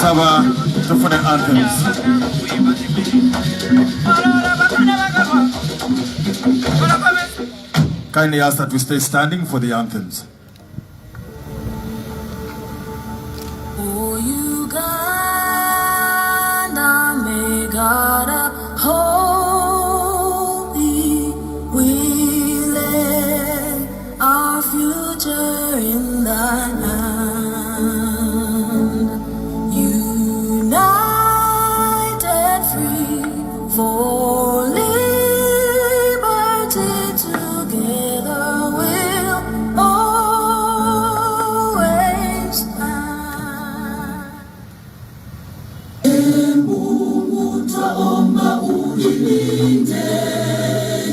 Tusaba for the anthems. Kindly ask that we stay standing for the anthems. Oh, Uganda, may God uphold thee. We lay our future in thy hand. United, free for liberty, together we'll always stand. Mungu twaomba ulilinde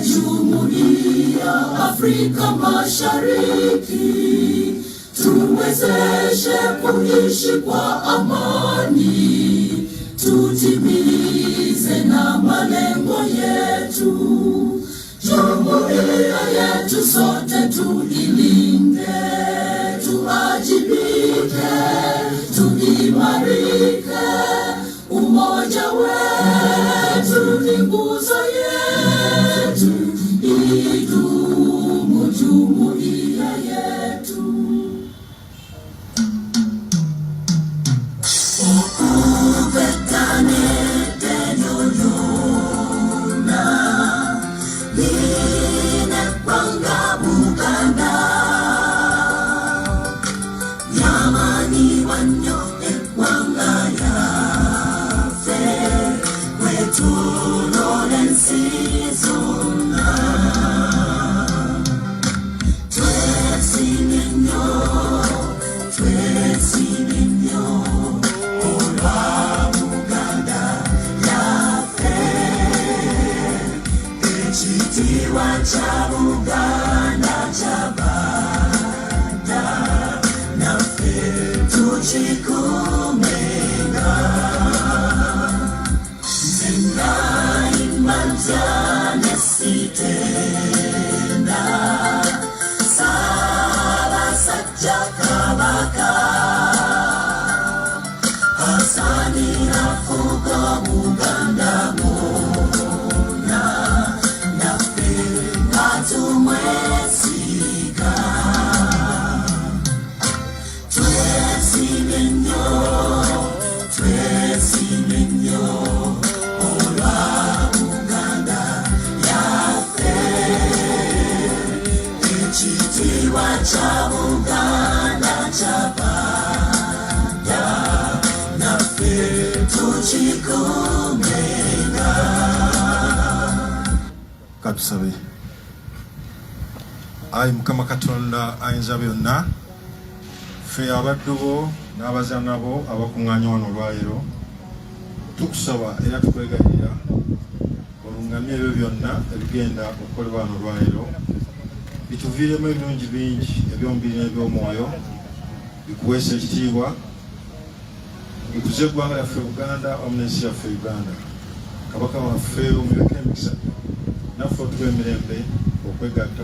Jumuiya Afrika Mashariki, tuwezeshe kuishi kwa amani, tutimize na malengo yetu. Jumuiya yetu sote tuilinde, tuajibike, tuimarike. Umoja wetu ni nguzo yetu, idumu jumuiya yetu. Ukubetane tenoluna, line kwanga Buganda, yamani wanyo ekwanga yafe, kwetu Lawrence Zona. Twesinenyo, ola Buganda yafe, ekitiibwa kya Buganda kyabanda, naffe tukikuumenga. Nina imanja nesitenda, Ssaabasajja Kabaka, Hasani afuga Buganda mwonna, naffe nga tumwesiga. Twesiime nnyo, olwa Buganda yaffe, ekitiibwa kya Buganda kyabanda, naffe tukikuumenga. Katusabe. Ayi Mukama Katonda ayinza byonna, ffe abaddu bo n'abazaana bo abakuŋŋaanya wano olwaleero, tukusaba era tukwegayirira olungamye ebyo byonna ebigenda okukolebwa wano olwaleero, bituviiremu ebirungi bingi eby'omubiri n'eby'omwoyo, bikuweesa ekitiibwa, bikuze eggwanga lyaffe Buganda wamu n'ensi yaffe Uganda. Kabaka waffe omuleke emikisa, naffe otuwa emirembe, okwegatta,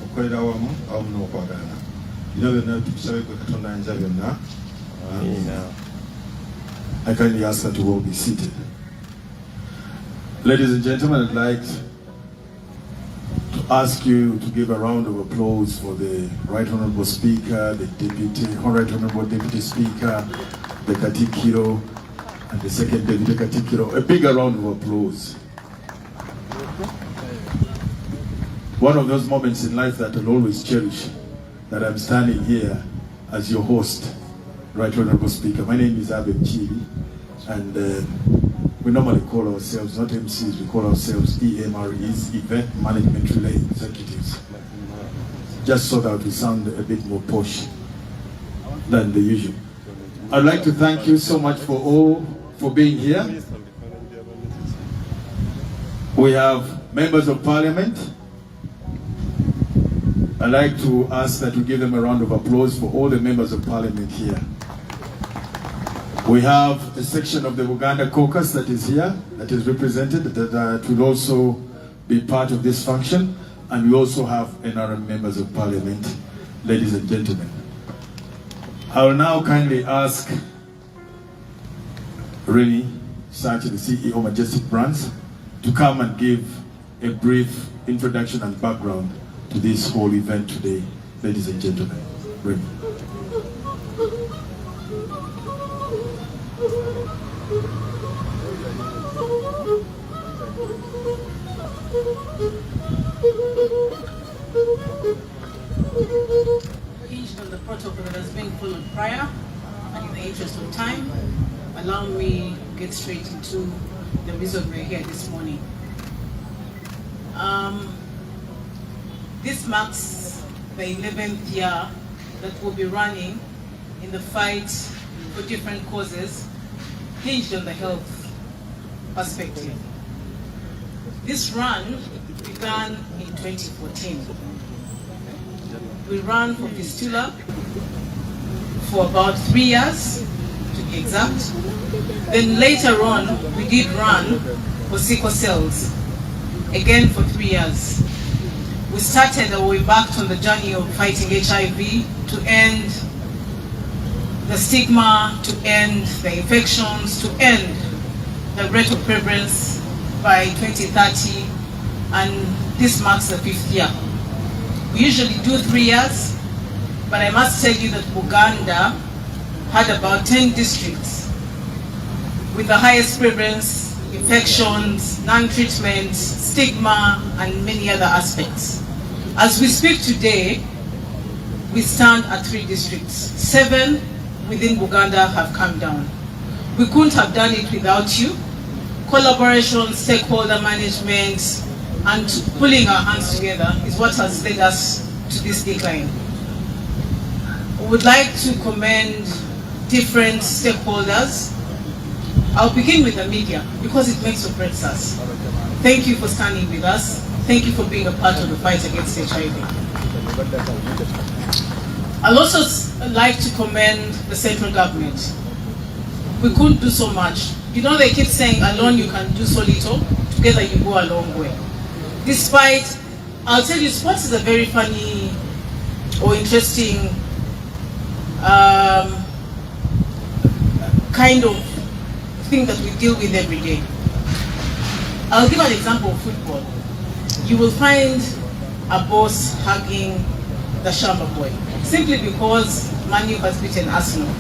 okukolera awamu n'okwagalana. Bino byonna tukusabe gwe Katonda ayinza byonna. I kindly ask that you all be seated. Ladies and gentlemen, I'd like to ask you to give a round of applause for the Right Honorable Speaker, the Right Honorable Deputy Speaker, the Katikiro, and the Second Deputy Katikiro. A bigger round of applause. One of those moments in life that I'll always cherish, that I'm standing here as your host, Right Honorable Speaker. My name is Abe Mchiri, and we normally call ourselves, not MCs, we call ourselves EMREs, Event Management Relay Executives, just so that we sound a bit more posh than the usual. I'd like to thank you so much for being here. We have members of Parliament. I'd like to ask that you give them a round of applause for all the members of Parliament here. We have a section of the Uganda caucus that is here, that is represented, that will also be part of this function. And we also have NRM members of Parliament, ladies and gentlemen. I will now kindly ask Rennie Sachi, the CEO of Majestic Brands, to come and give a brief introduction and background to this whole event today, ladies and gentlemen. Rennie. Hinged on the protocol that has been followed prior, and in the interest of time, allow me to get straight into the reason we're here this morning. This marks the 11th year that we'll be running in the fight for different causes hinged on the health perspective. This run began in 2014. We ran for fistula for about 3 years, to be exact. Then later on, we did run for sickle cells, again for 3 years. We started and we embarked on the journey of fighting HIV to end the stigma, to end the infections, to end the rate of prevalence by 2030, and this marks the 5th year. We usually do 3 years, but I must tell you that Uganda had about 10 districts with the highest prevalence, infections, non-treatment, stigma, and many other aspects. As we speak today, we stand at 3 districts. 7 within Uganda have come down. We couldn't have done it without you. Collaboration, stakeholder management, and pulling our hands together is what has led us to this decline. I would like to commend different stakeholders. I'll begin with the media because it makes or breaks us. Thank you for standing with us. Thank you for being a part of the fight against HIV. I'd also like to commend the central government. We couldn't do so much. You know, they keep saying alone you can do so little, together you go a long way. Despite, I'll tell you, sports is a very funny or interesting kind of thing that we deal with every day. I'll give an example of football. You will find a boss hugging the Shamba boy simply because Man U has beaten Arsenal.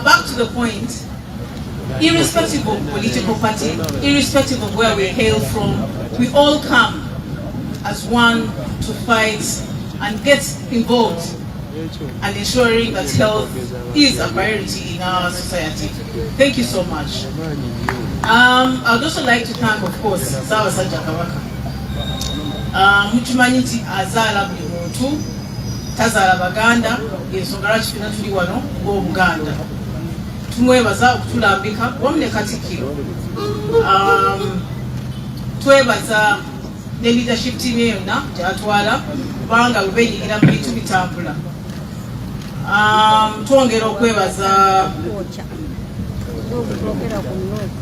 Back to the point, irrespective of political party, irrespective of where we hail from, we all come as one to fight and get involved and ensuring that health is a priority in our society. Thank you so much. I would also like to thank, of course, Ssaabasajja Kabaka. Mukimanyi nti azaala buli muntu, tazaala Baganda, y'ensonga lwaki ffenna tuli wano ng'Obuganda. Tumwebaza okutulambika wamu ne Katikkiro. Twebaza ne leadership team yonna gy'atwala kubanga bwe beenyigira mu bintu bitambula. Twongera okwebaza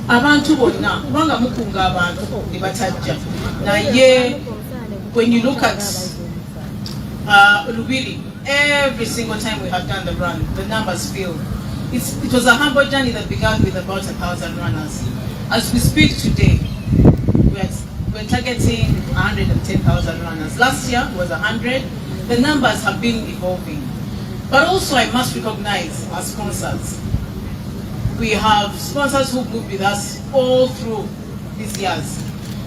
abantu bonna kubanga mukunga abantu ne batajja. Naye when you look at Lubiri, every single time we have done the run, the numbers fill. It was a humble journey that began with about 1,000 runners. As we speak today, we're targeting 110,000 runners. Last year was 100. The numbers have been evolving. But also I must recognize our sponsors. We have sponsors who moved with us all through these years.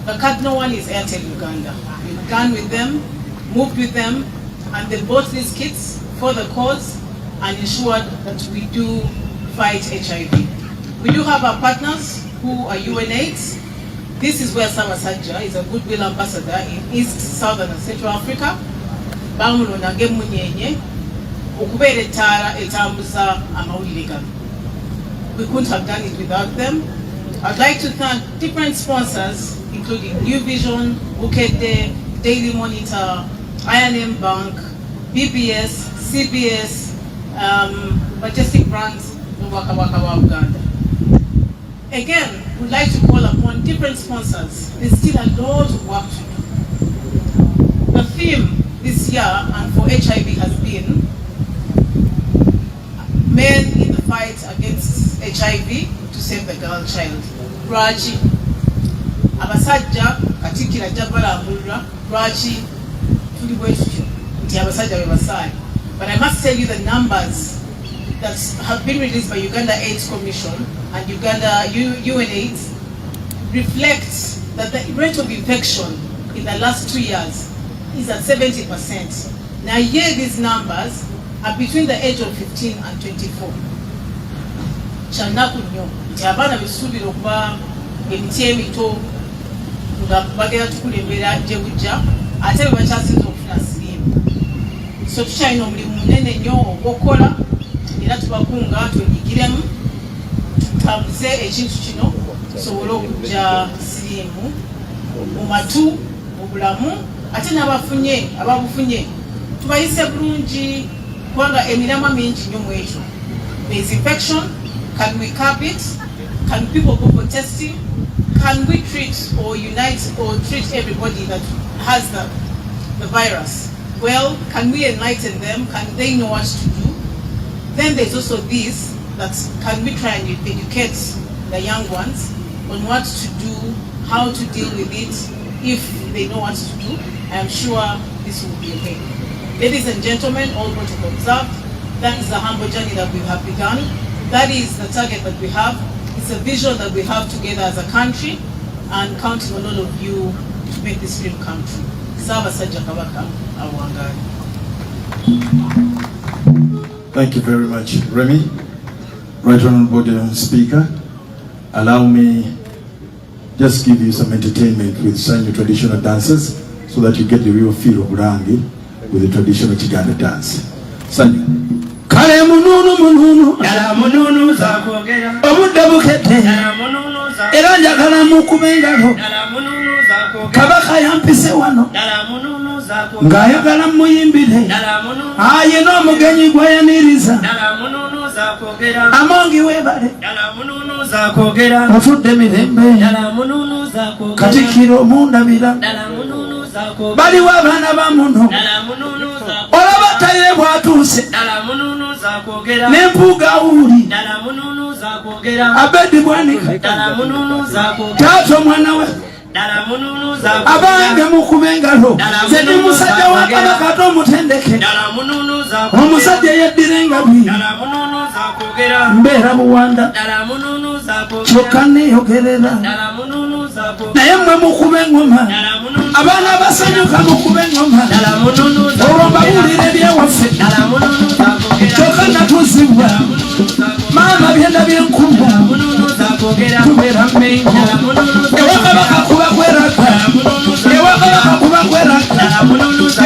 The cardinal one is Airtel Uganda. We began with them, moved with them, and they bought these kits for the cause and ensured that we do fight HIV. We do have our partners who are UNAIDS. This is where Ssaabasajja is a goodwill ambassador in East, Southern and Central Africa. Bamulondange munyenye okubeera ettaala etambuza amawulire gano. We couldn't have done it without them. I'd like to thank different sponsors, including New Vision, Bukedde, Daily Monitor, I&M Bank, BBS, CBS, Majestic Brands, and Waka Waka Uganda. Again, we'd like to call upon different sponsors. There's still a lot of work to do. The theme this year and for HIV has been men in the fight against HIV to save the girl child. Lwaki abasajja katikira jabalambulira lwaki tuli bwetutyo nti abasajja bebasaale. But I must tell you the numbers that have been released by Uganda AIDS Commission and Uganda UNAIDS reflect that the rate of infection in the last 2 years is at 70%. Now here these numbers are between the age of 15 and 24. Kyanaku nnyo nti abaana besuubira okuba emiti emito nga bagenda tukulembera gye bujja ate be bakyasinza okufuna siriimu. So tukyalina omulimu munene nnyo ogw'okukola era tubakunga twenyigiremu tutambuze ekintu kino tusobole okujja siriimu mu matu mu bulamu ate n'abafunye ababufunye tubayise bulungi kubanga emiramwa mingi nnyo mu ekyo. There is infection. Can we curb it? Can people go for testing? Can we treat or unite or treat everybody that has the virus? Well, can we enlighten them? Can they know what to do? Then there's also this, that can we try and educate the young ones on what to do, how to deal with it, if they know what to do. I am sure this will be okay. Ladies and gentlemen, all protocol observed. That is the humble journey that we have begun. That is the target that we have. It's a vision that we have together as a country, and counting on all of you to make this dream come true. Kabaka, Thank you very much, Remy. Right Honorable Speaker, allow me just give you some entertainment with Sanyu traditional dances so that you get the real feel of Bulange with the traditional Chiganda dance. Sanyu. Kale mununu mununu yala mununu za kwogera obudde bukete yala mununu za era njagala mukubengalo yala mununu za kwogera Kabaka yampise wano yala mununu za kwogera ngayagala muyimbire yala mununu aye no mugenyi gwayaniriza yala mununu za kwogera amongi webale yala mununu za kwogera afudde mirembe yala mununu za kwogera katikiro mundabira yala mununu za kwogera bali wabana ba mununu yala mununu za kwogera olabataye bwatuse yala mununu Mpuuga uli abedi bwanika tato mwana we abange mukubengalo zedi musajja wa Kabaka tomutendeke omusajja yeddirenga bwi mbeera buwanda kyokka neeyogerera naye mmwe mukube engoma abaana basanyuka mukube engoma olwo mbawulira ebyewaffe kyokka natuzibwa maama byenda byenkuba tubeera mmengo ewa Kabaka kuba kweraga ewa Kabaka kuba kweraga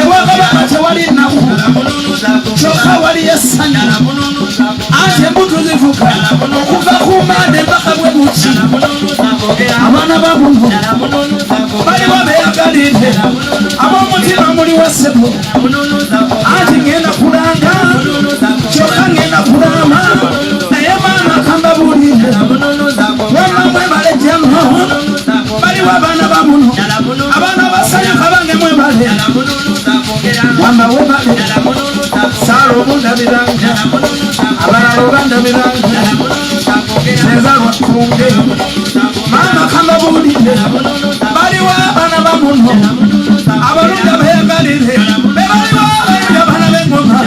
ewa Kabaka tewali nnaku kyokka wali essanyu ate embuto zivuga okuva ku mande mpaka bwe buki abaana babuno baliwo beyagalidde ab'omutima muli wasebo ati ngenda kulanga kyokka ngenda kulama naye maama kamba bulinde wamma mwebale jemmo baliwo abaana bamuno abaana basanyuka bange mwebale wamma webale saala obundabiranga abalala obandabiranga nezalwa kunge maama kamba bulinde baliwo abaana bamuno abalunda beyagalire bebaliwo abayinja abaana b'engoma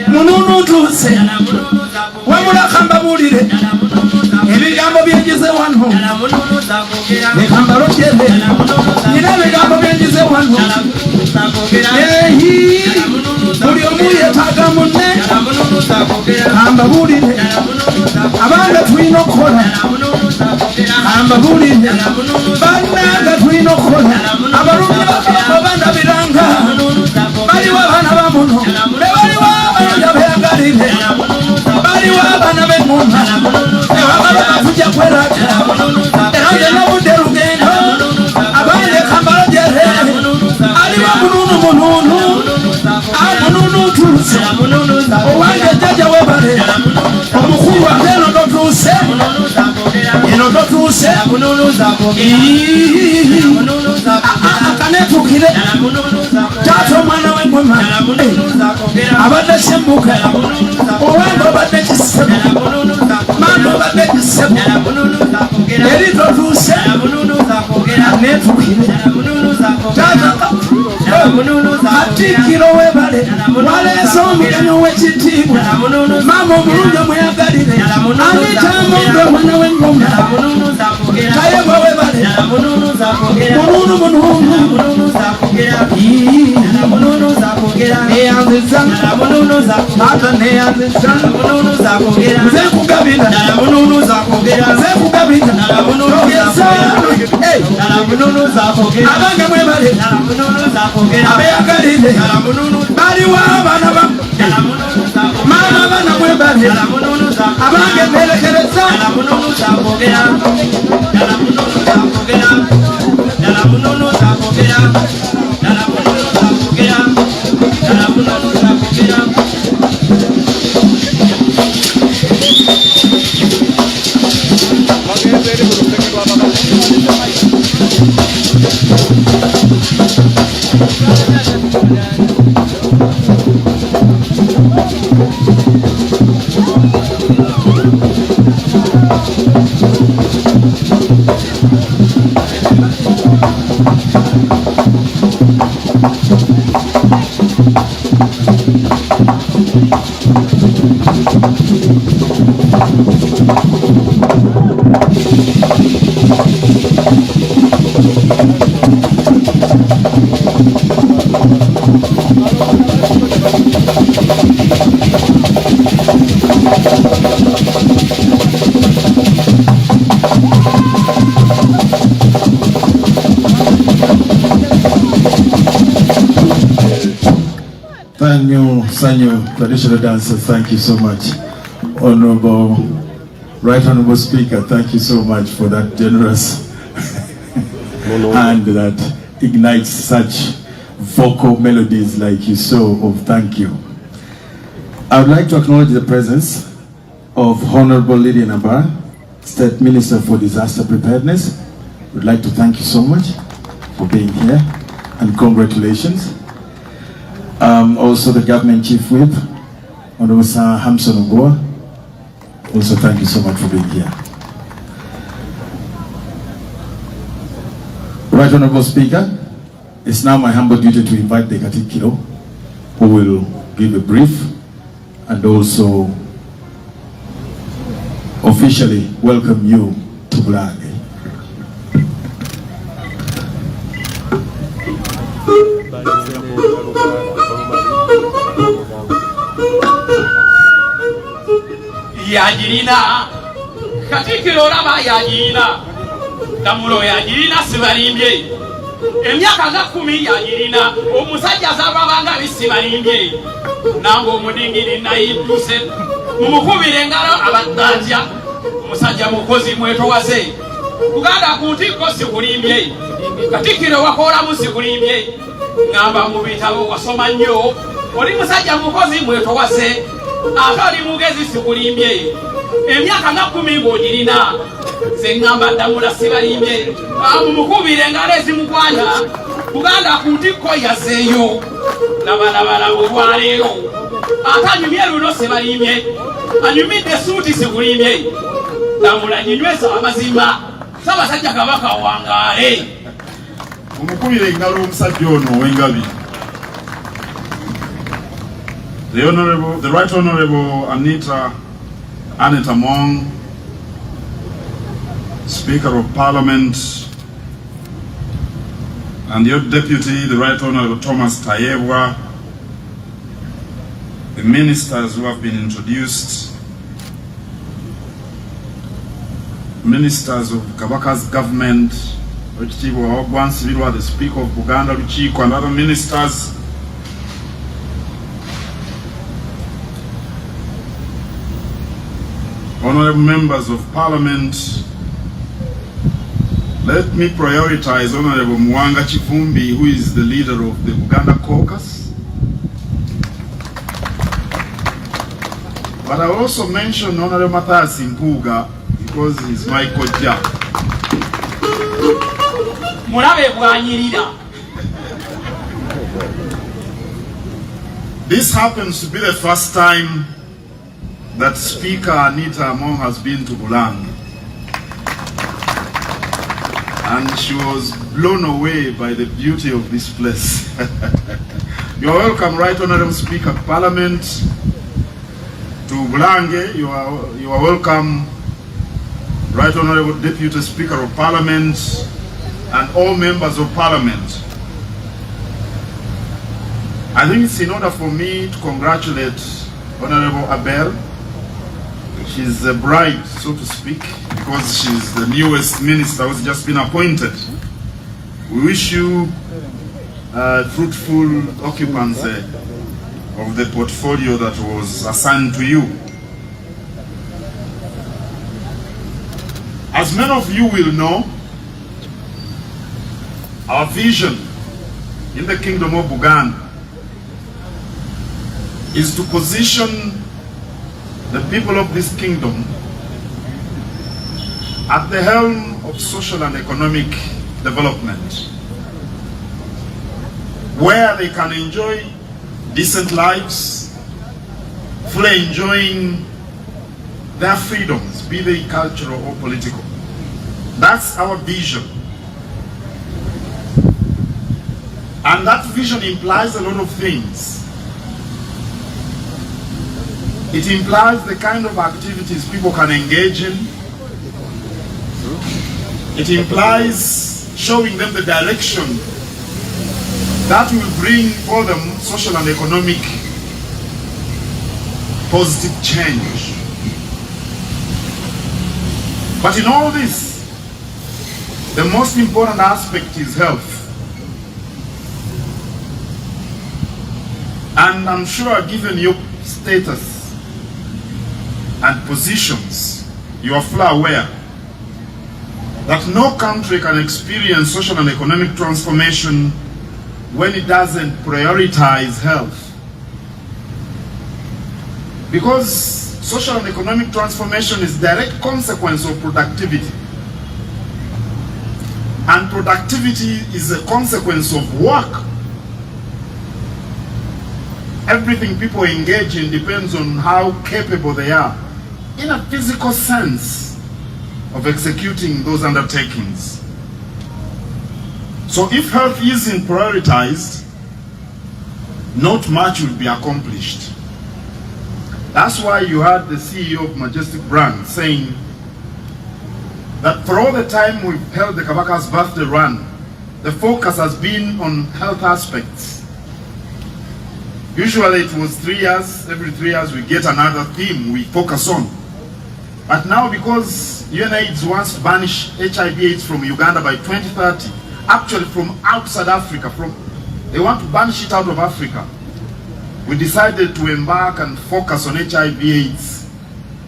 mununu ntuuse wamula kamba bulire ebigambo byenjize wano ekamba lotyere nina ebigambo byenjize wano buli omu yeetaaga munne kamba bulire abange tulina okukola kamba bulire bannange tulina okukola abalumya babandabiranga baliwo abaana bamuno bebaliwo abayanja beyagalire baliwo abaana b'engoma ewakabaka tujja kweraga era ngena budde lugendo abange kambalo jere aliwo mununu amununu tuuse owange jjajja webale omukulu wange eno totuuse eno totuuse tuse akanetukire taata omwana w'engoma abadde sembuka owange obadde kisebo mama obadde kisebo eri totuse anetukire taata Katikkiro webale waleese omugenyi ow'ekitiibwa mama omulungi omweyagalire anitamunge omwana w'engoma kayebwa webale mununu neyanziza ata neyanziza nze nkugabira abange mwebale abeyagalire baliwo abaana maama abaana mwebale abange mberekereza Sanyo traditional dancers, thank you so much. Honorable, Right Honorable Speaker, thank you so much for that generous hand that ignites such vocal melodies like you saw of thank you. I would like to acknowledge the presence of Honorable Lydia Nabar, State Minister for Disaster Preparedness. We'd like to thank you so much for being here and congratulations. Also the Government Chief Whip, Honorable Sir Hamson Ogoa, also thank you so much for being here. Right Honorable Speaker, it's now my humble duty to invite the Katikkiro, who will give a brief and also officially welcome you to Bulange. Yajirina Katikkiro laba yajirina Damulo yajirina sibalimbye emyaka nga 10 yajirina omusajja azabanga bisibalimbye nango omudingiri nayituse mumukubire engalo abaddanja omusajja mukozi mwetowaze Uganda kuntiko sikulimbye Katikkiro wakola musikulimbye ngamba mu bitabo wasoma nnyo oli musajja mukozi mwetowaze atali mugezi sikulimbye emyaka nga 10 ng'ogirina ze ngamba Damula sibalimbye mumukubire engalo ezimukwanya Uganda kuntiko yazeeyo nabalabala olwaleero atanyumye luno sibalimbye anyumidde suuti sikulimbye Damula nyinywesa amazima Ssaabasajja Kabaka wangaale mumukubire engalo omusajja ono ow'engabi. The Right Honorable Annette Among, Speaker of Parliament, and your Deputy, the Right Honorable Thomas Tayebwa, the ministers who have been introduced, ministers of Kabaka's government, the Speaker of Buganda Luchiko, and other ministers, honorable members of Parliament, let me prioritize Honorable Mwanga Chifumbi, who is the leader of the Buganda caucus. But I also mention Honorable Mathias Mpuuga because he's my koja. mulabe bwanyirira. This happens to be the first time that Speaker Anita Among has been to Bulange. And she was blown away by the beauty of this place. You are welcome, Right Honorable Speaker of Parliament, to Bulange. You are welcome, Right Honorable Deputy Speaker of Parliament, and all members of Parliament. I think it's in order for me to congratulate Honorable Abel. She's a bride, so to speak, because she's the newest minister who's just been appointed. We wish you fruitful occupancy of the portfolio that was assigned to you. As many of you will know, our vision in the Kingdom of Uganda is to position the people of this kingdom at the helm of social and economic development, where they can enjoy decent lives, fully enjoying their freedoms, be they cultural or political. That's our vision. And that vision implies a lot of things. It implies the kind of activities people can engage in. It implies showing them the direction that will bring for them social and economic positive change. But in all this, the most important aspect is health. And I'm sure, given your status and positions, you are fully aware that no country can experience social and economic transformation when it doesn't prioritize health. Because social and economic transformation is a direct consequence of productivity. And productivity is a consequence of work. Everything people engage in depends on how capable they are, in a physical sense, of executing those undertakings. So if health isn't prioritized, not much will be accomplished. That's why you heard the CEO of Majestic Brand saying that for all the time we've held the Kabaka's birthday run, the focus has been on health aspects. Usually it was 3 years, every 3 years we get another theme we focus on. But now, because UNAIDS wants to banish HIV/AIDS from Uganda by 2030, actually from outside Africa, they want to banish it out of Africa, we decided to embark and focus on HIV/AIDS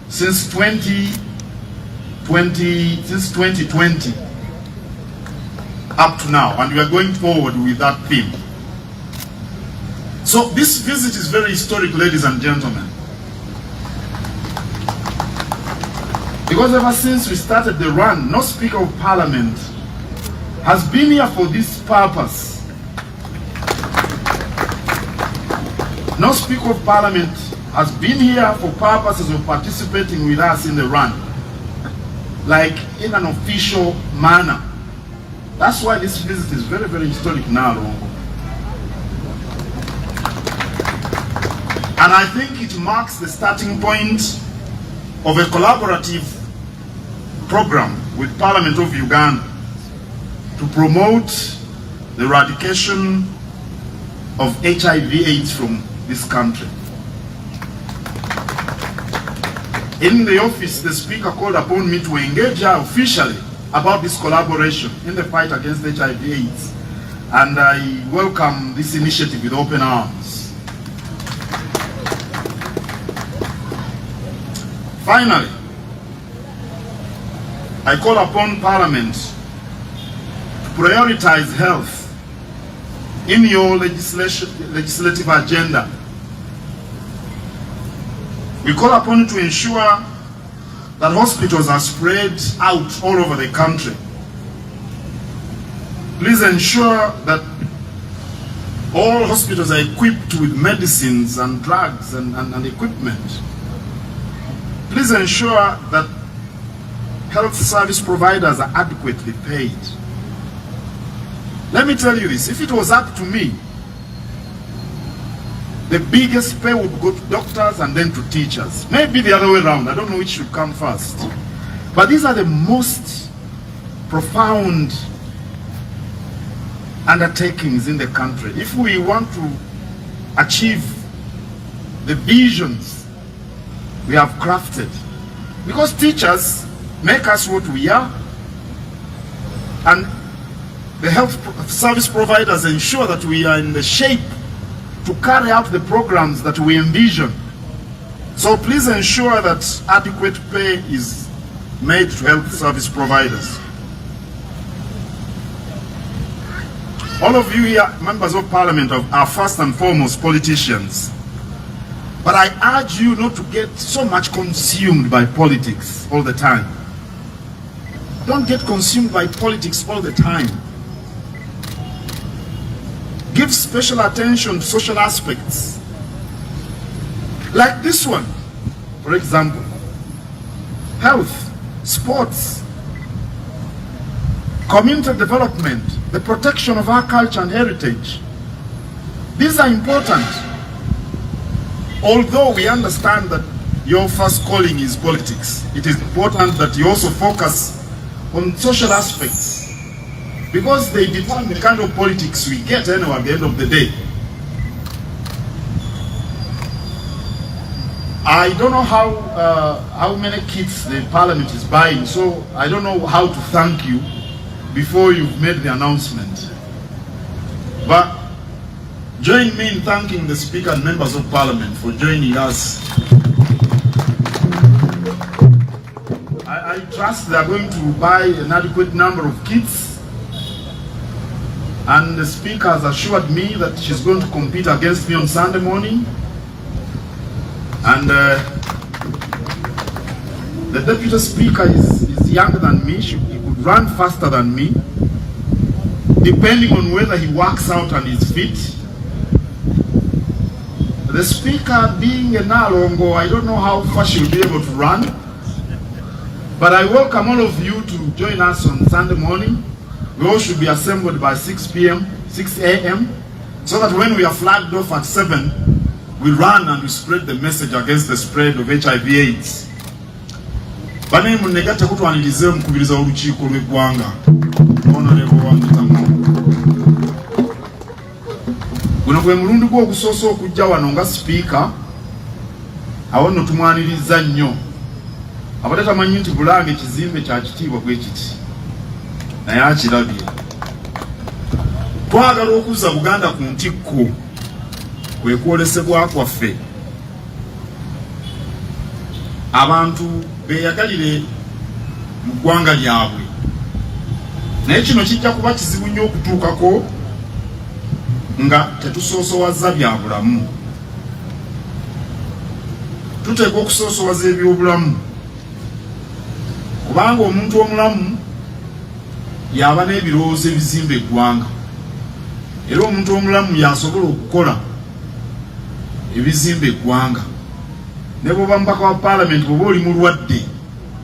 since 2020 up to now, and we are going forward with that theme. So this visit is very historic, ladies and gentlemen, because ever since we started the run, no Speaker of Parliament has been here for this purpose. No Speaker of Parliament has been here for purposes of participating with us in the run, like in an official manner. That's why this visit is very, very historic now. And I think it marks the starting point of a collaborative program with Parliament of Uganda to promote the eradication of HIV/AIDS from this country. In the office, the Speaker called upon me to engage her officially about this collaboration in the fight against HIV/AIDS, and I welcome this initiative with open arms. Finally, I call upon Parliament to prioritize health in your legislative agenda. We call upon you to ensure that hospitals are spread out all over the country. Please ensure that all hospitals are equipped with medicines and drugs and equipment. Please ensure that health service providers are adequately paid. Let me tell you this, if it was up to me, the biggest pay would go to doctors and then to teachers. Maybe the other way around, I don't know which should come first. But these are the most profound undertakings in the country. If we want to achieve the visions we have crafted, because teachers make us what we are, and the health service providers ensure that we are in the shape to carry out the programs that we envision. So please ensure that adequate pay is made to health service providers. All of you here, members of parliament, are first and foremost politicians. But I urge you not to get so much consumed by politics all the time. Don't get consumed by politics all the time. Give special attention to social aspects. Like this one, for example. Health, sports, community development, the protection of our culture and heritage. These are important. Although we understand that your first calling is politics, it is important that you also focus on social aspects, because they determine the kind of politics we get anyway at the end of the day. I don't know how many kits the parliament is buying, so I don't know how to thank you before you've made the announcement. But join me in thanking the Speaker and members of Parliament for joining us. I trust they are going to buy an adequate number of kits, and the Speaker has assured me that she's going to compete against me on Sunday morning. And the Deputy Speaker is younger than me. He could run faster than me, depending on whether he works out on his feet. The Speaker, being a Nalongo, I don't know how far she'll be able to run. But I welcome all of you to join us on Sunday morning. We all should be assembled by 6 a.m. so that when we are flagged off at 7, we run and we spread the message against the spread of HIV/AIDS. Bane munegate kutwanirize mukubiriza olukiiko lw'eggwanga. Honorable Wangitamu. Guno gwe mulundi gw'okusoosa okujja wano nga Speaker, awo nno tumwaniriza nnyo. Abadde tamanyi nti Bulange ekizimbe kya kitiibwa bwe kiti, naye akirabye. Twagala okuzza Buganda ku ntikko, kwe kwolesebwa kwaffe. Abantu beeyagalire mu ggwanga lyabwe. Naye kino kijja kuba kizibu nnyo okutuukako nga tetusoosowaza bya bulamu. Tuteekwa okusoosowaza ebyobulamu, kubanga omuntu omulamu yaba n'ebirowoozo ebizimba eggwanga, era omuntu omulamu yasobola okukola ebizimba eggwanga. Ne bw'oba mubaka wa Parliament, bw'oba oli mulwadde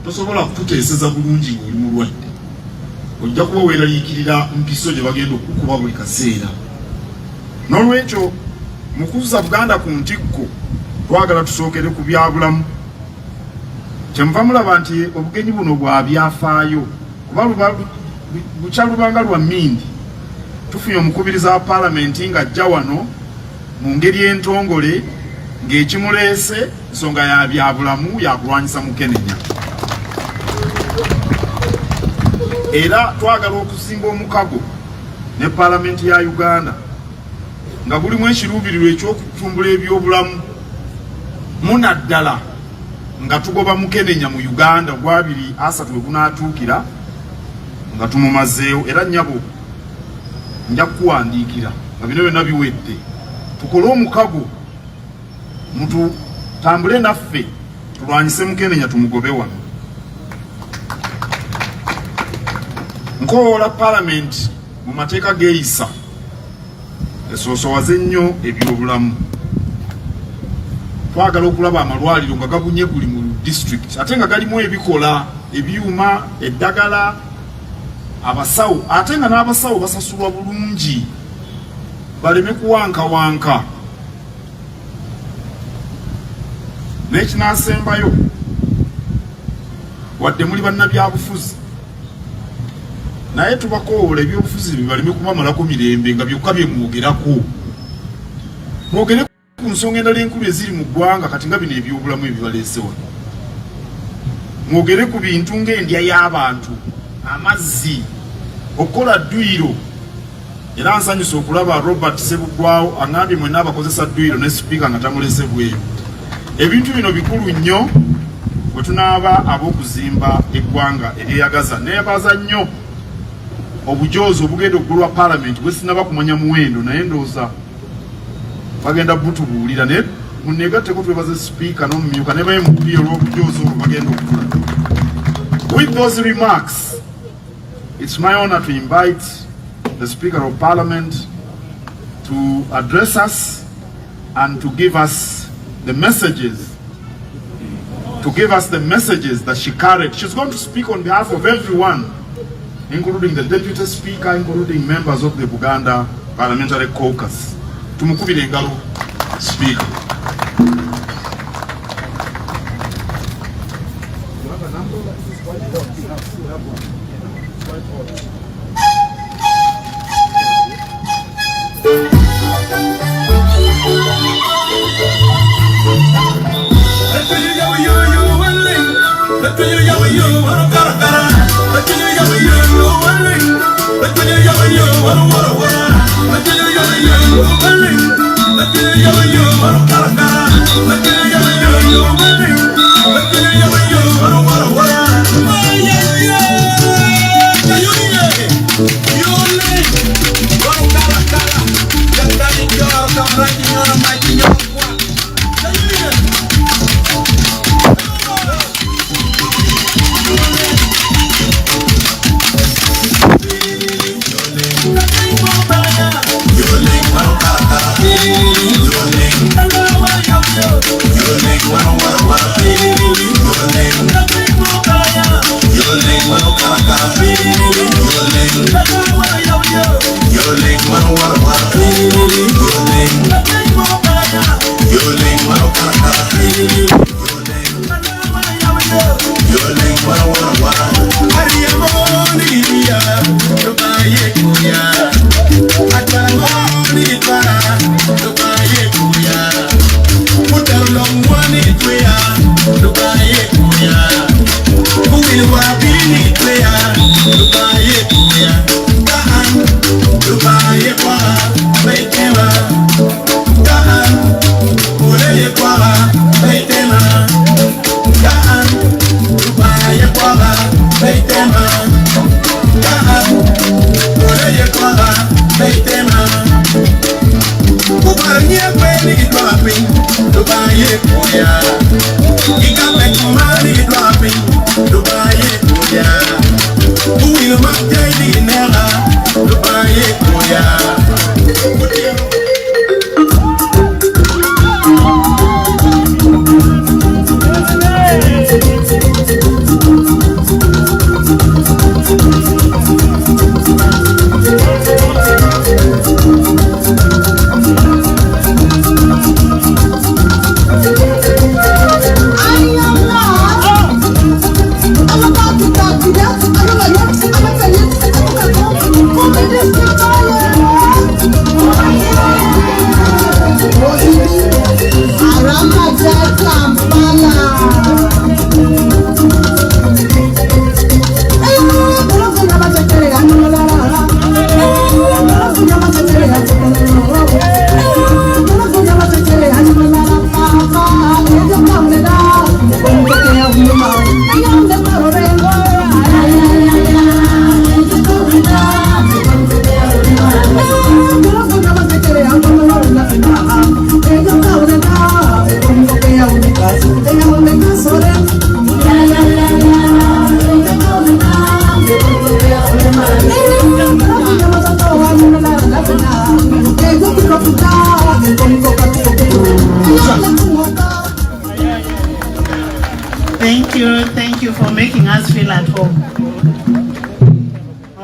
tosobola kututeeseza bulungi ng'oli mulwadde. Ojja kuba weeraliikirira mpiso gye bagenda okukuba buli kaseera. N'olwekyo mu kuzza Buganda ku ntikko, twagala tusookere ku byabulamu. Kyemuva mulaba nti obugenyi buno bwa byafaayo, kuba bukya lubanga lwa mmindi tufunye omukubiriza wa Parliament ng'ajja wano mu ngeri entongole ng'ekimuleese nsonga ya byabulamu yakulwanyisa Mukenenya. Era twagala okusimba omukago ne Parliament ya Uganda nga gulimu ekiruubirirwa eky'okutumbula ebyobulamu munaddala nga tugoba Mukenenya mu Uganda gwabiri asatu wegunaatuukira nga tumumazeewo. Era nnyabo nja kukuwandiikira nga bino byonna biwedde, tukole omukago mututambule naffe tulwanyise Mukenenya tumugobe wano. Nkoola Parliament mu mateeka geeyisa esoosowaze nnyo ebyobulamu. Twagala okulaba amalwaliro nga gabunye buli mu district ate nga galimu ebikola ebyuma eddagala abasawo ate nga n'abasawo basasulwa bulungi baleme kuwankawanka. N'ekinaasembayo wadde muli bannabyabufuzi naye tubakoola ebyobufuzi baleme kubamalako mirembe nga byokka bye mwogerako. Mwogere ku nsonga endala enkulu eziri mu ggwanga kati nga bino ebyobulamu ebibaleesewa. Mwogere ku bintu ng'endya y'abantu, amazzi, okukola dduyiro. Era nsanyusa okulaba Robert Sebuggwawo angambye mwenna abakozesa dduyiro ne sipiika nga tamulese bweyo. Ebintu bino bikulu nnyo bwe tunaaba ab'okuzimba eggwanga eryeyagaza. Neebaza nnyo obujoozi obugenda oggulwa Parliament bwe sinaba kumanya muwendo naye ndowooza bagenda butubuulira naye munneegatteko twebaze sipiika n'omumyuka ne bayemukubi olw'obujoozi obwo bagenda okutula. With those remarks, it's my honor to invite the Speaker of Parliament to address us and to give us the messages that she carried. She's going to speak on behalf of everyone, including the Deputy Speaker, including members of the Buganda Parliamentary Caucus. Tumukubire engalo, Speaker.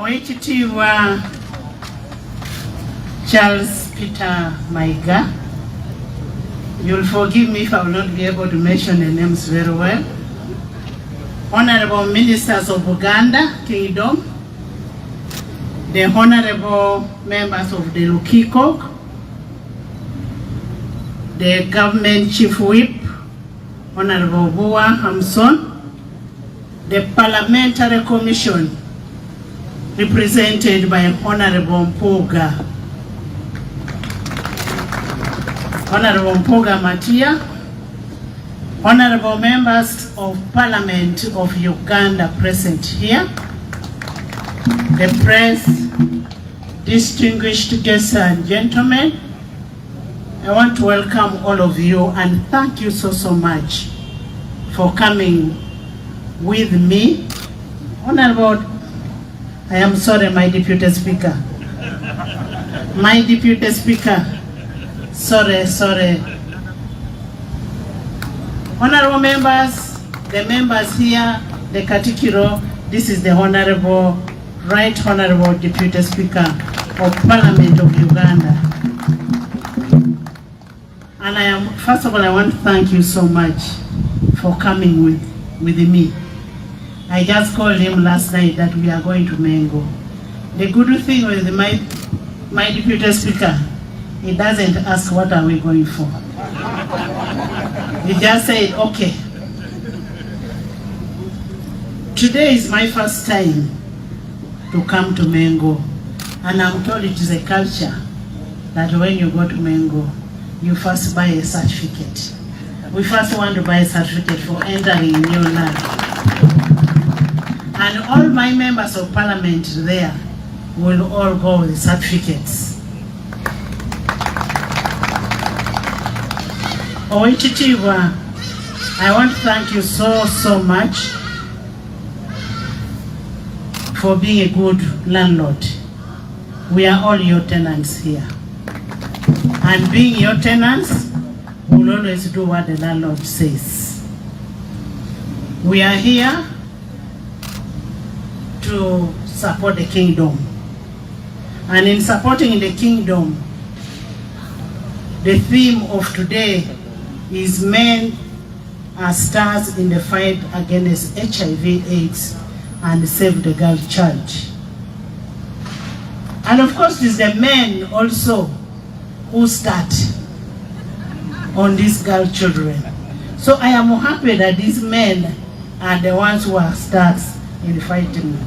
Oweekitiibwa Charles Peter Maiga. You'll forgive me if I will not be able to mention the names very well. Honorable Ministers of Uganda Kingdom, the Honorable Members of the Lukikok, the Government Chief Whip, Honorable Bua Hamson, the Parliamentary Commission represented by Honorable Mpuuga, Honorable Mpuuga Matia, Honorable Members of Parliament of Uganda present here, the press, distinguished guests and gentlemen, I want to welcome all of you and thank you so much for coming with me. Honorable, I am sorry, my Deputy Speaker. My Deputy Speaker, sorry. Honorable members, the members here, the Katikiro, this is the Honorable, Right Honorable Deputy Speaker of Parliament of Uganda. And first of all, I want to thank you so much for coming with me. I just called him last night that we are going to Mengo. The good thing with my Deputy Speaker, he doesn't ask what are we going for. He just said, okay. Today is my first time to come to Mengo, and I'm told it is a culture that when you go to Mengo, you first buy a certificate. We first want to buy a certificate for entering a new land. And all my members of parliament there will all go with certificates. Oweekitiibwa, I want to thank you so much for being a good landlord. We are all your tenants here. And being your tenants, we'll always do what the landlord says. We are here to support the kingdom. And in supporting the kingdom, the theme of today is men are stars in the fight against HIV/AIDS and save the girl child. And of course, it's the men also who start on these girl children. So I am happy that these men are the ones who are stars in fighting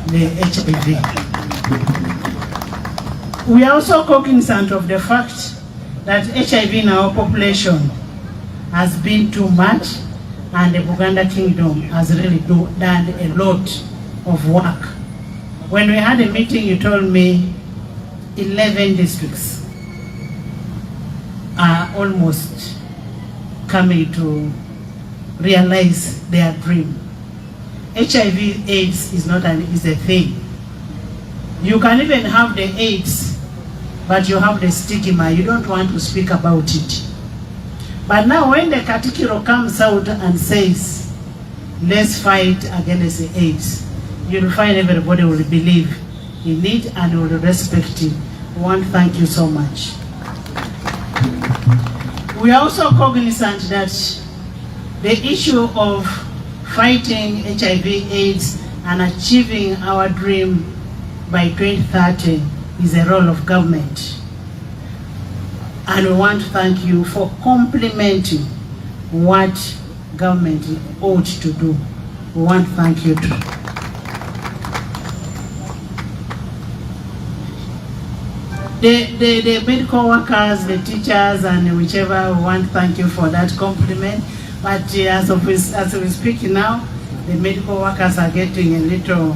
the HIV. We are also cognizant of the fact that HIV in our population has been too much, and the Uganda Kingdom has really done a lot of work. When we had a meeting, you told me 11 districts are almost coming to realize their dream. HIV/AIDS is a thing. You can even have the AIDS, but you have the stigma. You don't want to speak about it. But now when the Katikiro comes out and says, let's fight against the AIDS, you'll find everybody will believe in it and will respect it. I want to thank you so much. We are also cognizant that the issue of fighting HIV/AIDS and achieving our dream by 2030 is a role of government. And we want to thank you for complementing what government ought to do. We want to thank you too. The medical workers, the teachers, and whichever, we want to thank you for that compliment. But as we speak now, the medical workers are getting a little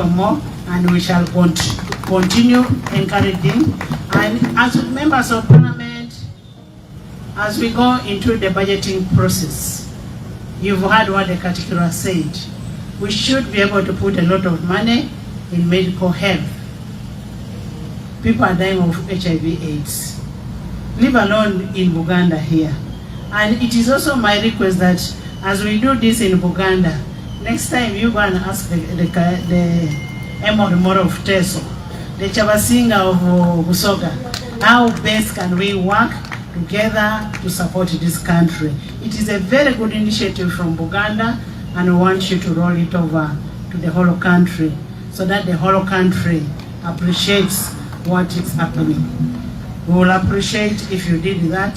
more, and we shall continue encouraging. And as members of parliament, as we go into the budgeting process, you've heard what the Katikiro said. We should be able to put a lot of money in medical health. People are dying of HIV/AIDS, leave alone in Uganda here. And it is also my request that as we do this in Uganda, next time you go and ask the Moro of Teso, the Chabasinga of Busoga. How best can we work together to support this country? It is a very good initiative from Buganda, and we want you to roll it over to the whole country so that the whole country appreciates what is happening. We will appreciate if you did that.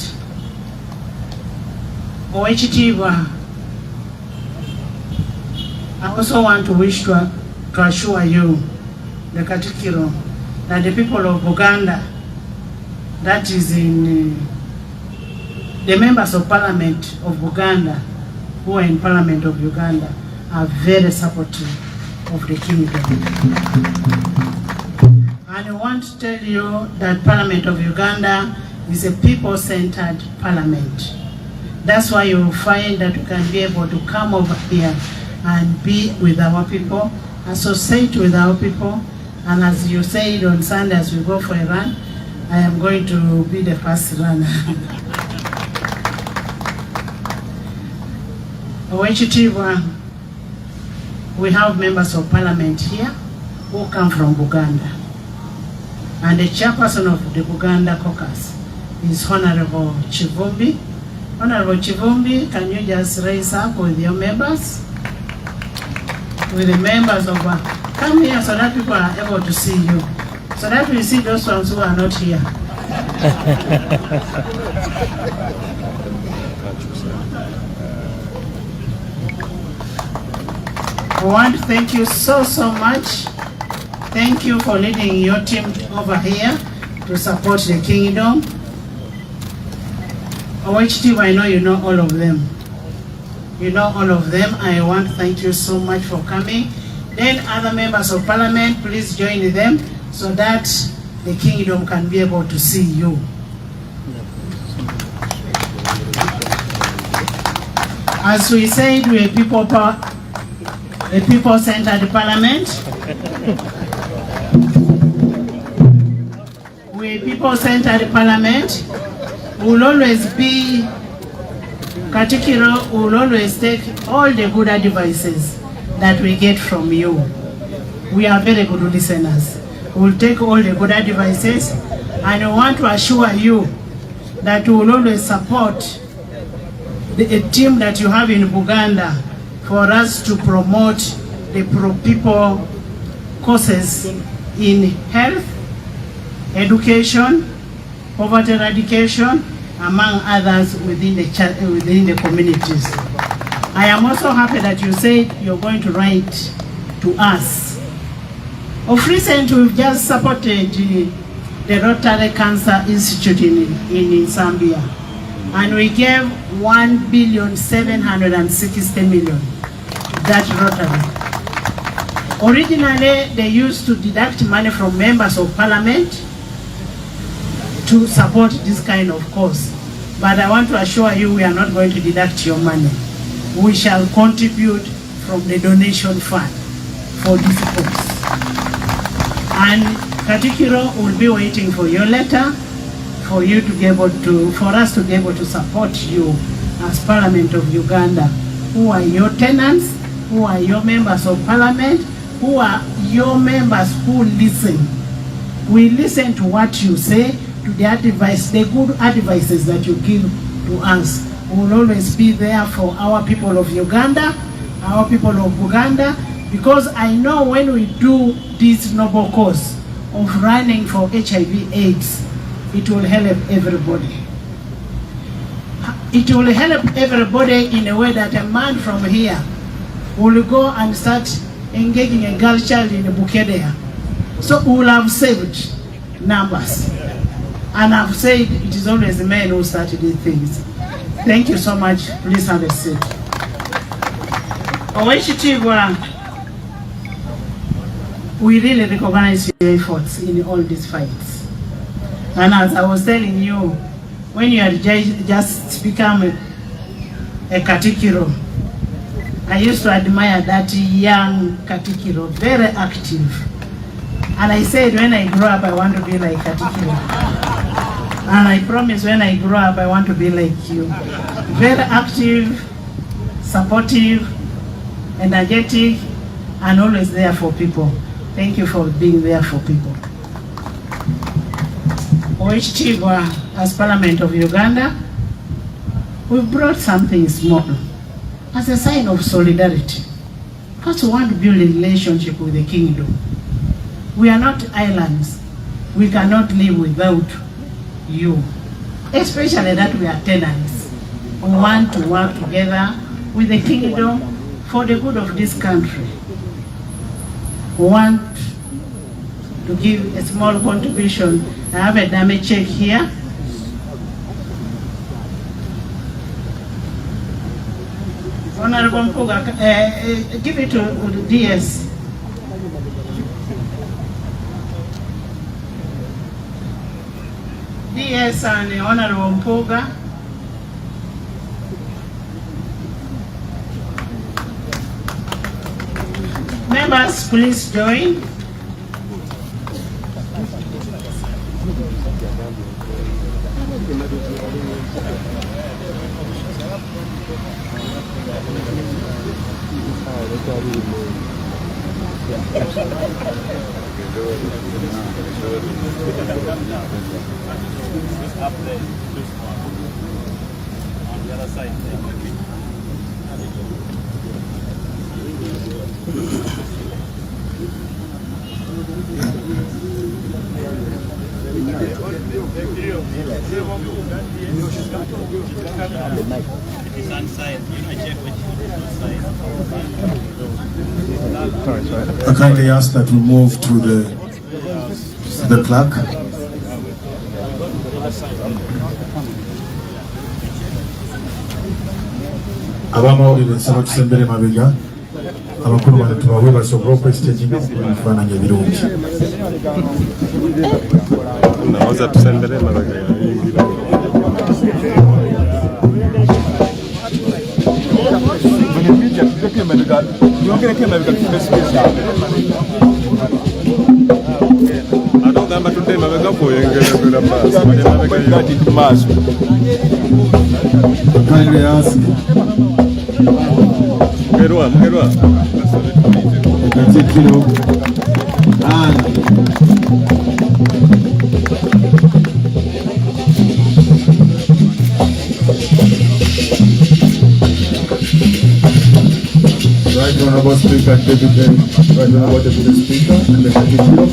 Owechitiva, I also want to wish to assure you, the Katikiro, that the people of Buganda, that is in the members of Parliament of Buganda, who are in Parliament of Uganda, are very supportive of the kingdom. And I want to tell you that Parliament of Uganda is a people-centered parliament. That's why you will find that you can be able to come over here and be with our people, associate with our people, and as you said on Sunday as we go for a run, I am going to be the first runner. We have members of parliament here who come from Buganda. And the chairperson of the Buganda caucus is Honorable Chivumbi. Honorable Chivumbi, can you just raise up with your members? With the members of come here so that people are able to see you. So that we see those ones who are not here. I want to thank you so much. Thank you for leading your team over here to support the kingdom. Which team I know you know all of them. You know all of them. I want to thank you so much for coming. Then other members of parliament, please join them so that the kingdom can be able to see you. As we said, we're a people-centered parliament. We're a people-centered parliament. We'll always be, Katikiro will always take all the good advices that we get from you. We are very good listeners. We'll take all the good advices, and I want to assure you that we will always support the team that you have in Buganda for us to promote the pro-people courses in health, education, poverty eradication, among others within the communities. I am also happy that you said you're going to write to us. Of recent, we've just supported the Rotary Cancer Institute in Zambia, and we gave 1,760,000,000 to that Rotary. Originally, they used to deduct money from members of parliament to support this kind of cause. But I want to assure you we are not going to deduct your money. We shall contribute from the donation fund for this cause. And Katikiro will be waiting for your letter for you to be able to, for us to be able to support you as Parliament of Uganda. Who are your tenants? Who are your members of parliament? Who are your members who listen? We listen to what you say, to the advice, the good advices that you give to us. We will always be there for our people of Uganda, our people of Uganda, because I know when we do this noble cause of running for HIV/AIDS, it will help everybody. It will help everybody in a way that a man from here will go and start engaging a girl child in a Bukedea. So we will have saved numbers. And I've said it is always the men who started these things. Thank you so much. Please have a seat. We really recognize your efforts in all these fights. And as I was telling you, when you had just become a Katikiro, I used to admire that young Katikiro, very active. And I said when I grow up I want to be like Katikiro. And I promise when I grow up I want to be like you. Very active, supportive, energetic, and always there for people. Thank you for being there for people. Oweekitiibwa, as Parliament of Uganda, we've brought something small as a sign of solidarity. Because we want to build a relationship with the kingdom. We are not islands. We cannot live without you. Especially that we are tenants. We want to work together with the kingdom for the good of this country. We want to give a small contribution. I have a damage check here. Honorable Mpuuga, give it to the DS. DS and Honorable Mpuuga. Members, please join. I kindly ask that we move to the clerk. Abamawulire nsaba tusembere mabega abakulu bano tubawe basobole okwesitejinga ebifaananyi ebirungi. Nawoza tusembere mabega. Atogamba tudde mabega kuyengera maaso. Kindly ask Mugerwa. Katikkiro and Right Honorable Speaker, Right Honorable Deputy Speaker, and the Katikkiro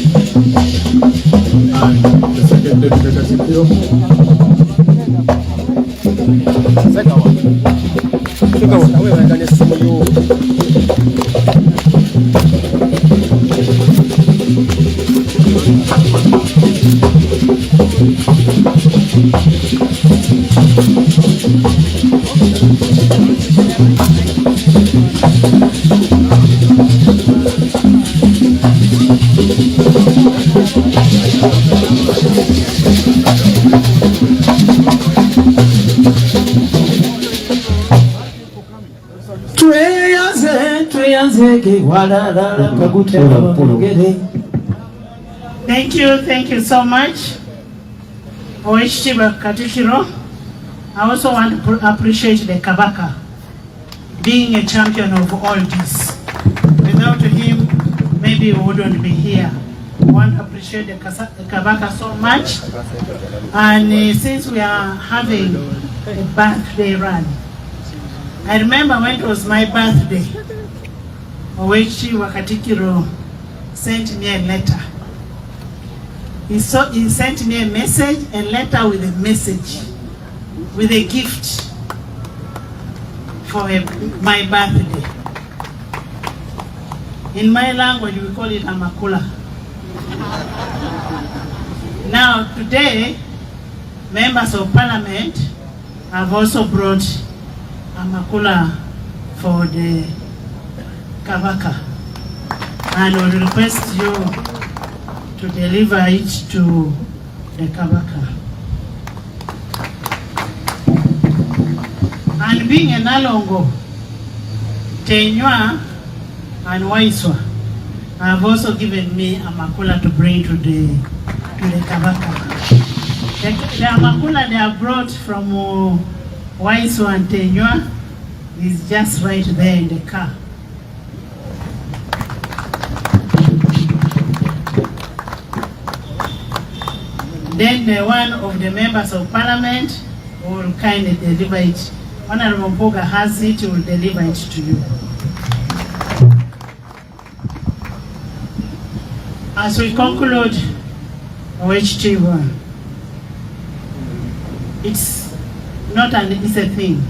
and the Second Deputy Katikkiro. Thank you so much. Oweekitiibwa Katikkiro. I also want to appreciate the Kabaka being a champion of all this. Without him, maybe we wouldn't be here. I want to appreciate the Kabaka so much. And since we are having a birthday run, I remember when it was my birthday, Oweekitiibwa Katikkiro sent me a letter. He sent me a message, a letter with a message, with a gift for my birthday. In my language, we call it amakula. Now, today, members of parliament have also brought amakula for the Kabaka. And I will request you to deliver it to the Kabaka. And being a Nalongo, Tenywa and Waiswa have also given me a makula to bring to the Kabaka. The amakula they have brought from Waiswa and Tenywa is just right there in the car. Then one of the members of parliament will kindly deliver it. Honorable Mpuuga has it, will deliver it to you. As we conclude OHT1, it's not an easy thing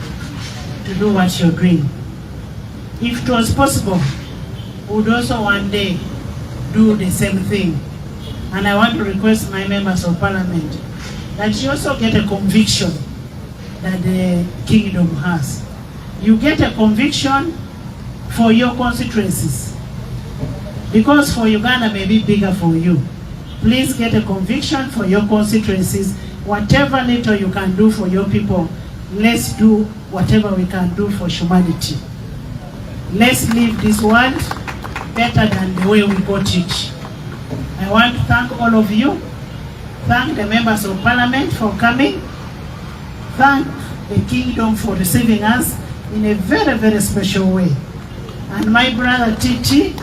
to do what you're doing. If it was possible, we would also one day do the same thing. And I want to request my members of parliament that you also get a conviction that the kingdom has. You get a conviction for your constituencies. Because for Uganda may be bigger for you. Please get a conviction for your constituencies. Whatever little you can do for your people, let's do whatever we can do for humanity. Let's leave this world better than the way we got it. I want to thank all of you. Thank the members of parliament for coming. Thank the kingdom for receiving us in a very, very special way. And my brother TT,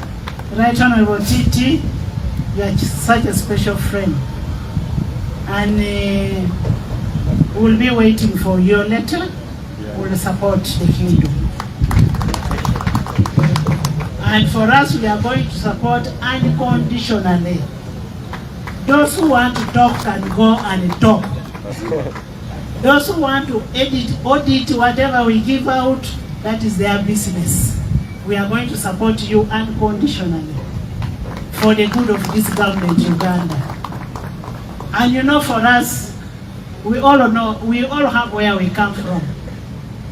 Right Honorable TT, you are such a special friend. And we'll be waiting for your letter. We'll support the kingdom. And for us, we are going to support unconditionally. Those who want to talk can go and talk. Those who want to audit whatever we give out, that is their business. We are going to support you unconditionally for the good of this government, Uganda. And you know, for us, we all know, we all have where we come from.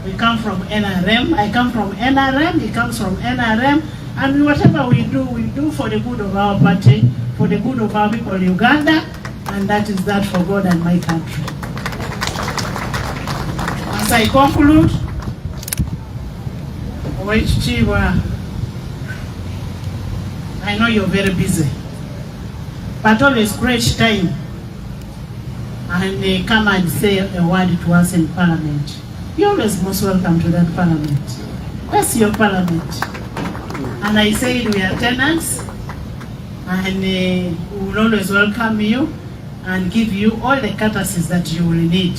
We come from NRM. I come from NRM. He comes from NRM. And whatever we do for the good of our party, for the good of our people, Uganda, and that is that for God and my country. As I conclude, I know you're very busy, but always great time and come and say a word to us in parliament. You're always most welcome to that parliament. That's your parliament. And I said we are tenants, and we will always welcome you and give you all the courtesies that you will need.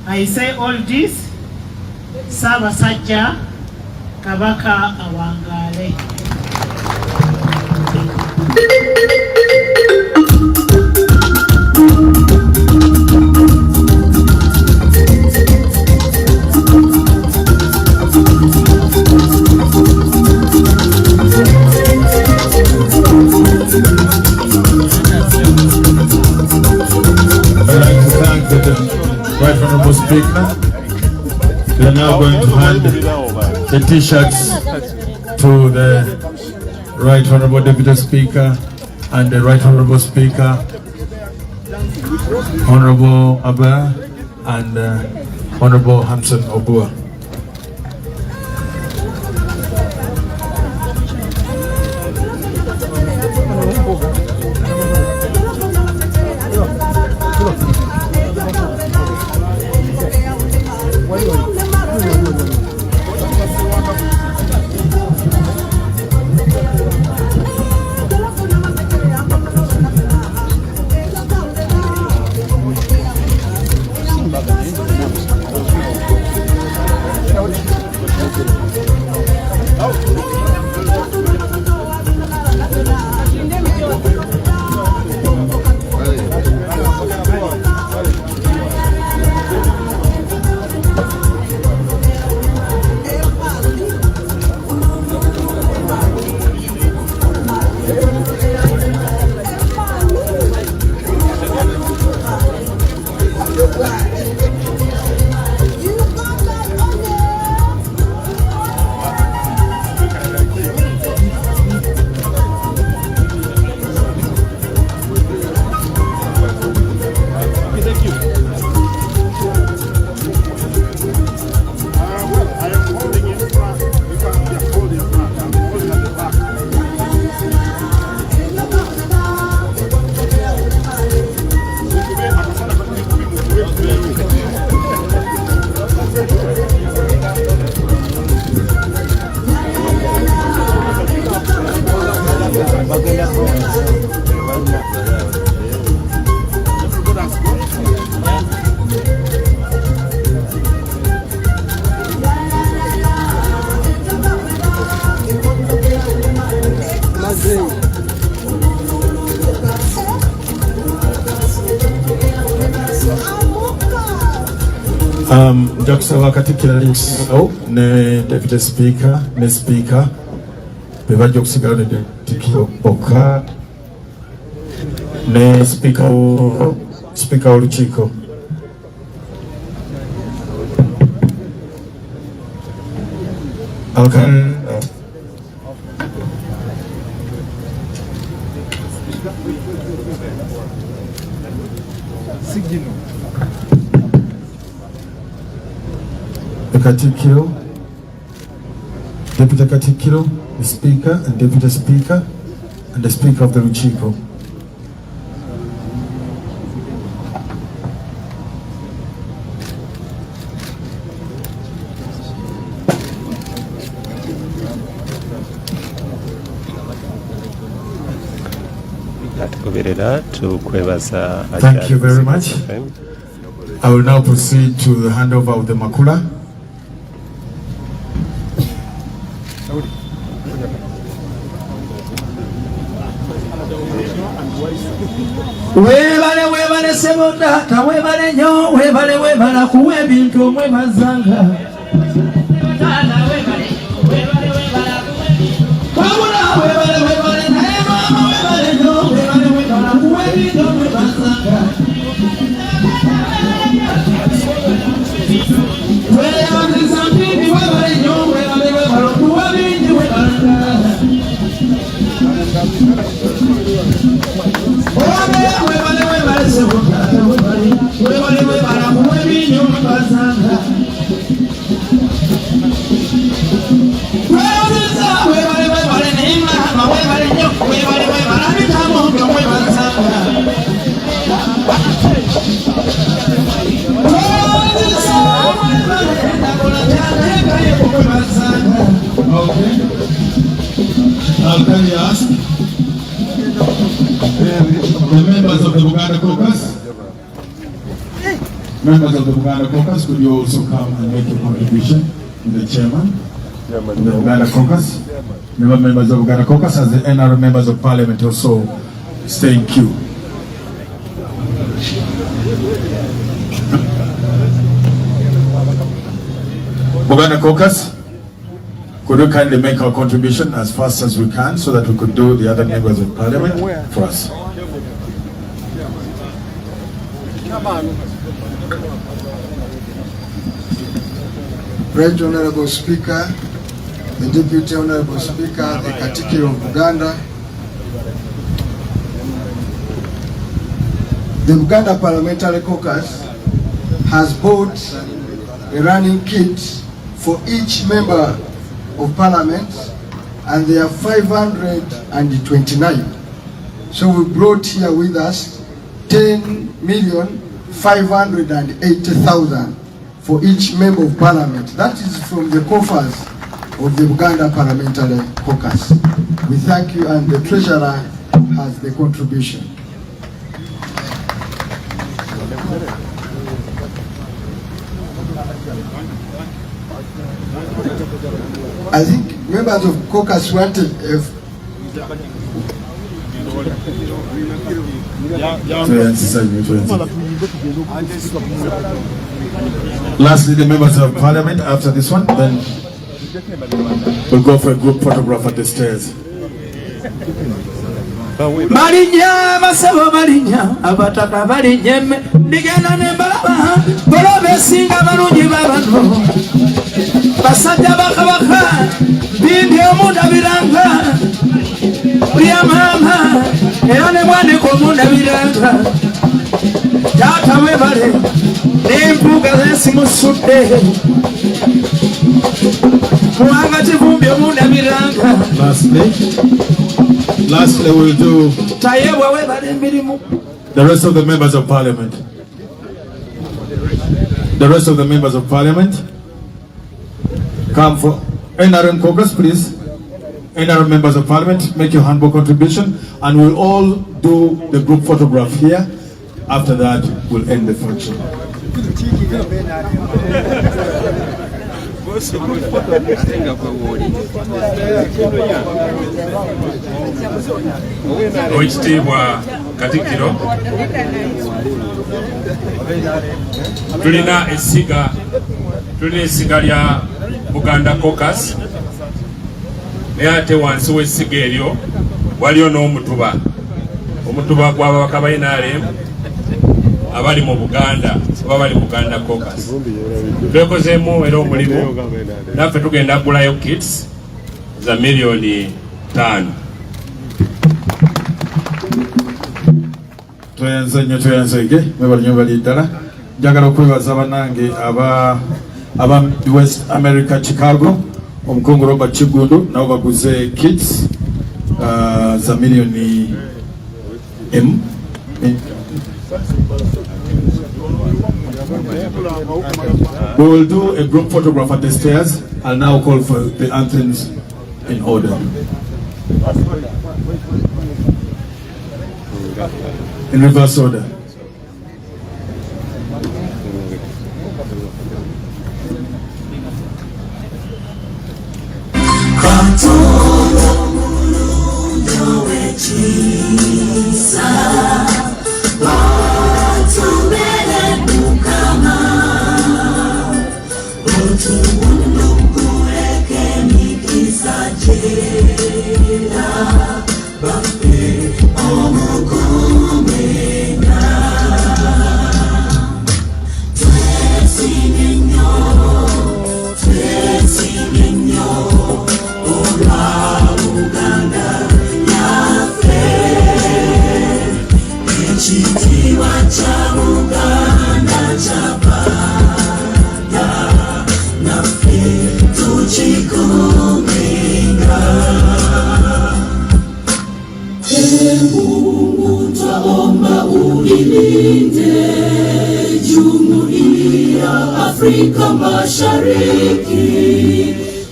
I say all this, Saba Sajja, Kabaka Awangale. Right Honorable Speaker, we are now going to hand the T-shirts to the Right Honorable Deputy Speaker and the Right Honorable Speaker, Honorable Abba and Honorable Hamson Obua. Njakusaba Katikkiro ne Deputy Speaker ne Speaker bebajja okusigala ne Katikkiro bokka ne Speaker w'olukiiko. Katikkiro, Deputy Katikkiro, the Speaker and Deputy Speaker, and the Speaker of the Lukiiko. Thank you very much. I will now proceed to the handover of the Makula. Webale sebota, webale nyo, webale kuwe bintu mwebazanga. Can you ask the members of the Buganda Caucus? Members of the Buganda Caucus, could you also come and make a contribution to the chairman of the Buganda Caucus? Members of the Buganda Caucus, as the NRM members of Parliament also stay in queue. Buganda Caucus, could we kindly make our contribution as fast as we can so that we could do the other members of Parliament for us? Right Honorable Speaker, the Deputy Honorable Speaker, the Katikkiro of Uganda, the Uganda Parliamentary Caucus has bought a running kit for each member of Parliament, and there are 529. So we brought here with us 10,580,000 for each member of Parliament. That is from the coffers of the Uganda Parliamentary Caucus. We thank you, and the Treasurer has the contribution. I think members of caucus wanted Lastly, the members of Parliament. After this one, then we'll go for a group photograph at the stairs. Marinya masabo marinya abataka barinyeme ndigena nembalaba bolobe singa barungi babano basajja bakabaka bindi omunda biranga bya mama era ne mwane ko omunda biranga tata webale nempuuga zesimusudde kubanga kivumbi omunda biranga. Lastly, we'll do the rest of the members of Parliament. The rest of the members of Parliament come for NRM caucus, please. NRM members of Parliament, make your handbook contribution, and we'll all do the group photograph here. After that, we'll end the function. Oweekitiibwa Katikkiro, tulina essiga lya Buganda Caucus, naye ate wansi w'essiga eryo waliyo n'omutuba, omutuba gw'ababaka ba NRM abali mu Buganda oba bali Buganda Caucus. Twekozeemu era omulimu, naffe tugenda kugulayo kits za $5,000,000. tweyanzege mwebali ddala. Njagala okwebaza bannange aba West America Chicago, omukungu Robert Kigundu nabo baguze kits za $1,000,000. We will do a group photograph at the stairs. I'll now call for the anthems in order. In reverse order. Afrika Mashariki,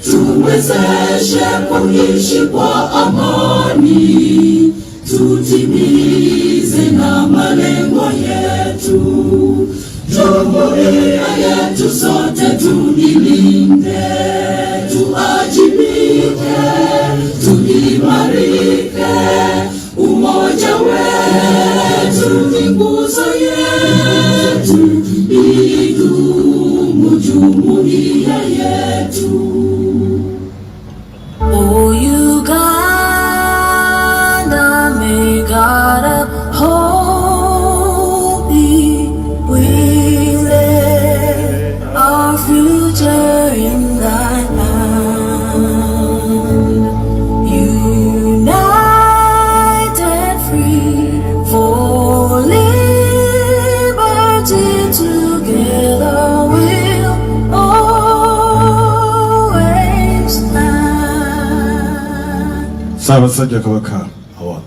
tuwezeshe kuishi kwa amani, tutimize na malengo yetu. Jumuiya yetu sote tulilinde, tuajibike, tuimarike, umoja wetu ni nguzo yetu, idumu jumuiya yetu. Oh Uganda, may God uphold thee. We lay our future in thy hand. United, free for liberty, together we'll always stand. Ssaabasajja Kabaka awa.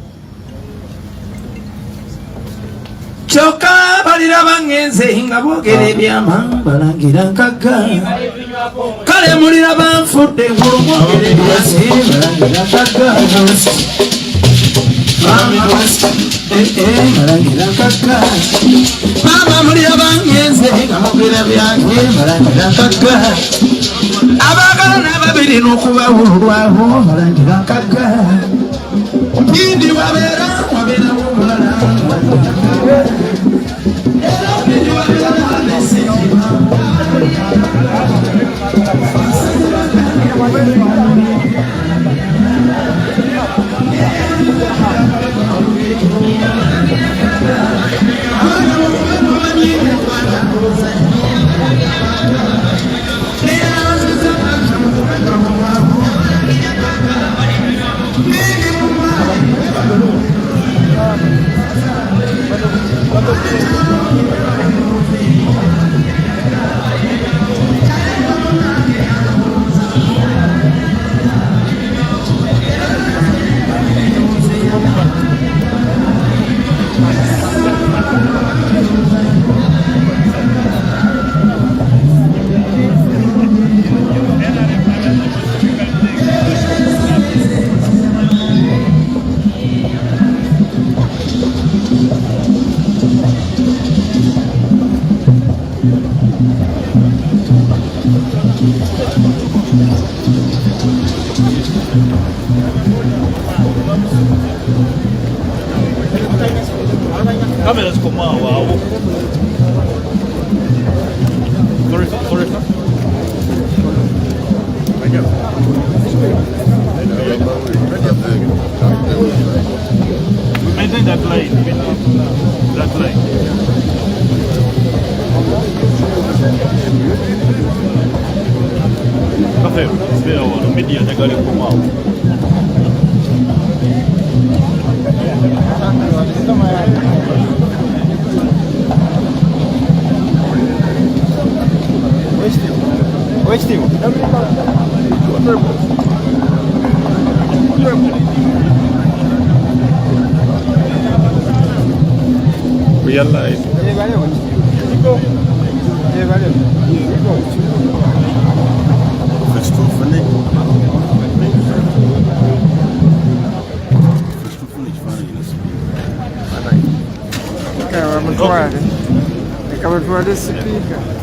Kyokka balira bangenze nga boogera ebyama balangira nkagga. Kale mulira banfudde engulu boogera ebyase balangira nkagga. Balangira nkagga. Maama mulira bangenze nga boogera byange balangira nkagga. Abaagala n'ababiri n'okubawululwaho balangira nkagga. Ndi wabeera omulala. Cameras come out. Wow. Sorry. Maintain that line. That line. Cafe, spera o media da galera com mal. Oi, Steve. We are live. First of all, Acaba de voar esse pica.